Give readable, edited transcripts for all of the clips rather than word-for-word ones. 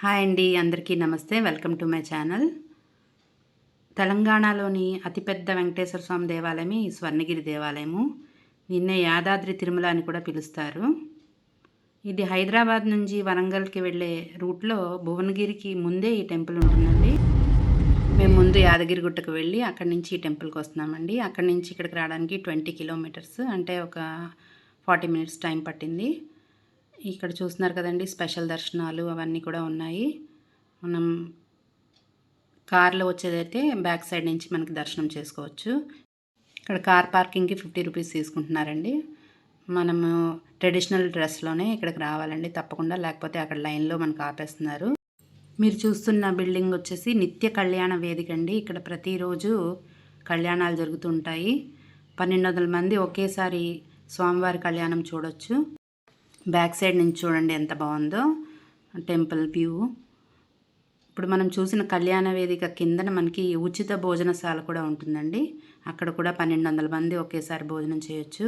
Hi అండి, అందరికీ నమస్తే. Welcome to my channel. తెలంగాణలోని అతిపెద్ద వెంకటేశ్వర స్వామి దేవాలయం ఈ స్వర్ణగిరి దేవాలయము. దీన్నే యాదాద్రి తిరుమల అని కూడా పిలుస్తారు. ఇది హైదరాబాద్ నుంచి వరంగల్కి వెళ్ళే రూట్లో భువనగిరికి ముందే ఈ టెంపుల్ ఉంటుందండి. మేము ముందు యాదగిరిగుట్టకు వెళ్ళి అక్కడి నుంచి ఈ టెంపుల్కి వస్తున్నామండి. అక్కడి నుంచి ఇక్కడికి రావడానికి 20 కిలోమీటర్స్, అంటే ఒక 40 మినిట్స్ టైం పట్టింది. ఇక్కడ చూస్తున్నారు కదండి, స్పెషల్ దర్శనాలు అవన్నీ కూడా ఉన్నాయి. మనం కార్లో వచ్చేదైతే బ్యాక్ సైడ్ నుంచి మనకి దర్శనం చేసుకోవచ్చు. ఇక్కడ కార్ పార్కింగ్కి 50 రూపీస్ తీసుకుంటున్నారండి. మనము ట్రెడిషనల్ డ్రెస్లోనే ఇక్కడికి రావాలండి తప్పకుండా, లేకపోతే అక్కడ లైన్లో మనకు ఆపేస్తున్నారు. మీరు చూస్తున్న బిల్డింగ్ వచ్చేసి నిత్య కళ్యాణ వేదిక అండి. ఇక్కడ ప్రతిరోజు కళ్యాణాలు జరుగుతుంటాయి. 1200 మంది ఒకేసారి స్వామివారి కళ్యాణం చూడొచ్చు. బ్యాక్ సైడ్ నుంచి చూడండి ఎంత బాగుందో టెంపుల్ వ్యూ. ఇప్పుడు మనం చూసిన కళ్యాణ వేదిక కిందన మనకి ఉచిత భోజనశాల కూడా ఉంటుందండి. అక్కడ కూడా 1200 మంది ఒకేసారి భోజనం చేయొచ్చు.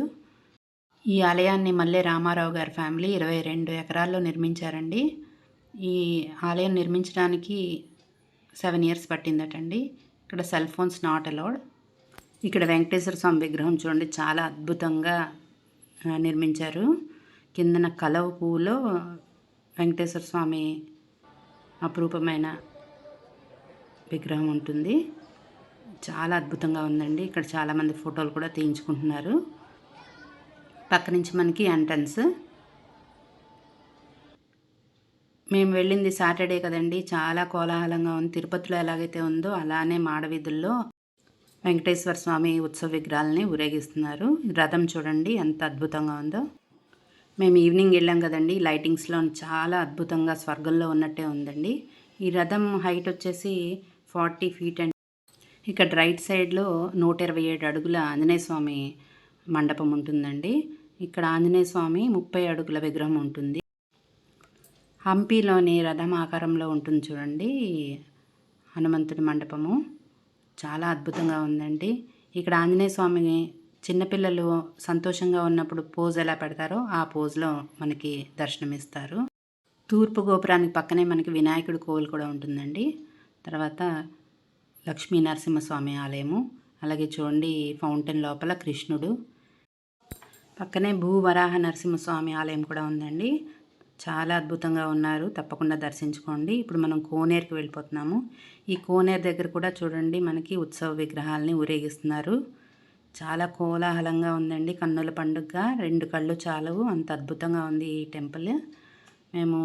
ఈ ఆలయాన్ని మల్లె రామారావు గారి ఫ్యామిలీ 22 ఎకరాల్లో నిర్మించారండి. ఈ ఆలయం నిర్మించడానికి 7 ఇయర్స్ పట్టిందటండి. ఇక్కడ సెల్ ఫోన్స్ నాట్ అలౌడ్. ఇక్కడ వెంకటేశ్వర స్వామి విగ్రహం చూడండి, చాలా అద్భుతంగా నిర్మించారు. కిందన కలవ పువ్వులో వెంకటేశ్వర స్వామి అపురూపమైన విగ్రహం ఉంటుంది. చాలా అద్భుతంగా ఉందండి. ఇక్కడ చాలామంది ఫోటోలు కూడా తీయించుకుంటున్నారు. పక్క నుంచి మనకి ఎంట్రన్స్. మేము వెళ్ళింది సాటర్డే కదండి, చాలా కోలాహలంగా ఉంది. తిరుపతిలో ఎలాగైతే ఉందో అలానే మాడవీధుల్లో వెంకటేశ్వర స్వామి ఉత్సవ విగ్రహాలని ఊరేగిస్తున్నారు. రథం చూడండి ఎంత అద్భుతంగా ఉందో. మేము ఈవినింగ్ వెళ్ళాం కదండి, లైటింగ్స్లో చాలా అద్భుతంగా స్వర్గంలో ఉన్నట్టే ఉందండి. ఈ రథం హైట్ వచ్చేసి 40 ఫీట్ అండి. ఇక్కడ రైట్ సైడ్లో 127 అడుగుల ఆంజనేయ స్వామి మండపం ఉంటుందండి. ఇక్కడ ఆంజనేయ స్వామి 30 అడుగుల విగ్రహం ఉంటుంది. హంపీలోని రథం ఆకారంలో ఉంటుంది చూడండి హనుమంతుడి మండపము. చాలా అద్భుతంగా ఉందండి. ఇక్కడ ఆంజనేయ స్వామిని చిన్నపిల్లలు సంతోషంగా ఉన్నప్పుడు పోజ్ ఎలా పెడతారో ఆ పోజ్లో మనకి దర్శనమిస్తారు. తూర్పు గోపురానికి పక్కనే మనకి వినాయకుడి కోవిల్ కూడా ఉంటుందండి. తర్వాత లక్ష్మీ నరసింహస్వామి ఆలయము, అలాగే చూడండి ఫౌంటైన్ లోపల కృష్ణుడు, పక్కనే భూవరాహ నరసింహస్వామి ఆలయం కూడా ఉందండి. చాలా అద్భుతంగా ఉన్నారు, తప్పకుండా దర్శించుకోండి. ఇప్పుడు మనం కోనేరుకి వెళ్ళిపోతున్నాము. ఈ కోనేరు దగ్గర కూడా చూడండి మనకి ఉత్సవ విగ్రహాలని ఊరేగిస్తున్నారు. చాలా కోలాహలంగా ఉందండి. కన్నుల పండుగగా 2 కళ్ళు చాలవు, అంత అద్భుతంగా ఉంది ఈ టెంపుల్. మేము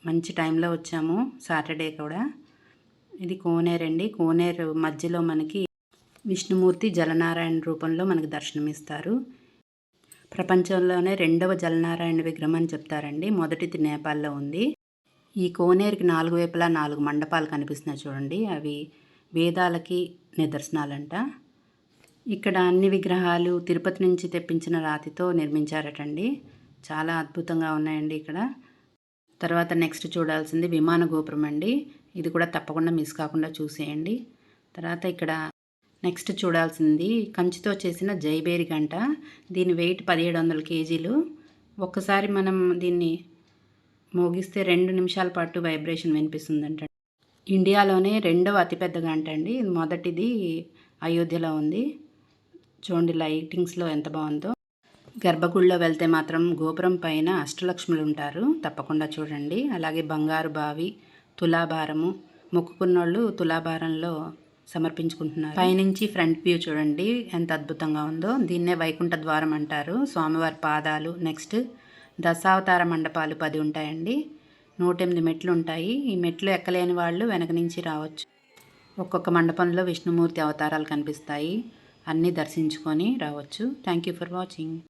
మంచి టైంలో వచ్చాము, సాటర్డే కూడా. ఇది కోనేరు అండి. కోనేరు మధ్యలో మనకి విష్ణుమూర్తి జలనారాయణ రూపంలో మనకి దర్శనమిస్తారు. ప్రపంచంలోనే 2వ జలనారాయణ విగ్రహం అని చెప్తారండి. మొదటిది నేపాల్లో ఉంది. ఈ కోనేరుకి 4 వైపులా 4 మండపాలు కనిపిస్తున్నాయి చూడండి, అవి వేదాలకి నిదర్శనాలంట. ఇక్కడ అన్ని విగ్రహాలు తిరుపతి నుంచి తెప్పించిన రాతితో నిర్మించారటండి. చాలా అద్భుతంగా ఉన్నాయండి ఇక్కడ. తర్వాత నెక్స్ట్ చూడాల్సింది విమాన గోపురం అండి. ఇది కూడా తప్పకుండా మిస్ కాకుండా చూసేయండి. తర్వాత ఇక్కడ నెక్స్ట్ చూడాల్సింది కంచితో చేసిన జైబేరి గంట. దీని వెయిట్ 1700 కేజీలు. ఒక్కసారి మనం దీన్ని మోగిస్తే 2 నిమిషాల పాటు వైబ్రేషన్ వినిపిస్తుందంట. ఇండియాలోనే 2వ అతిపెద్ద గంట అండి. మొదటిది అయోధ్యలో ఉంది. చూడండి లైటింగ్స్లో ఎంత బాగుందో. గర్భగుడిలో వెళ్తే మాత్రం గోపురం పైన అష్టలక్ష్ములు ఉంటారు, తప్పకుండా చూడండి. అలాగే బంగారు బావి, తులాభారము, మొక్కుకున్నోళ్ళు తులాభారంలో సమర్పించుకుంటున్నారు. పైనుంచి ఫ్రంట్ వ్యూ చూడండి ఎంత అద్భుతంగా ఉందో. దీన్నే వైకుంఠ ద్వారం అంటారు. స్వామివారి పాదాలు. నెక్స్ట్ దశావతార మండపాలు 10 ఉంటాయండి. 108 మెట్లు ఉంటాయి. ఈ మెట్లు ఎక్కలేని వాళ్ళు వెనక నుంచి రావచ్చు. ఒక్కొక్క మండపంలో విష్ణుమూర్తి అవతారాలు కనిపిస్తాయి. అన్నీ దర్శించుకొని రావచ్చు. Thank you for watching.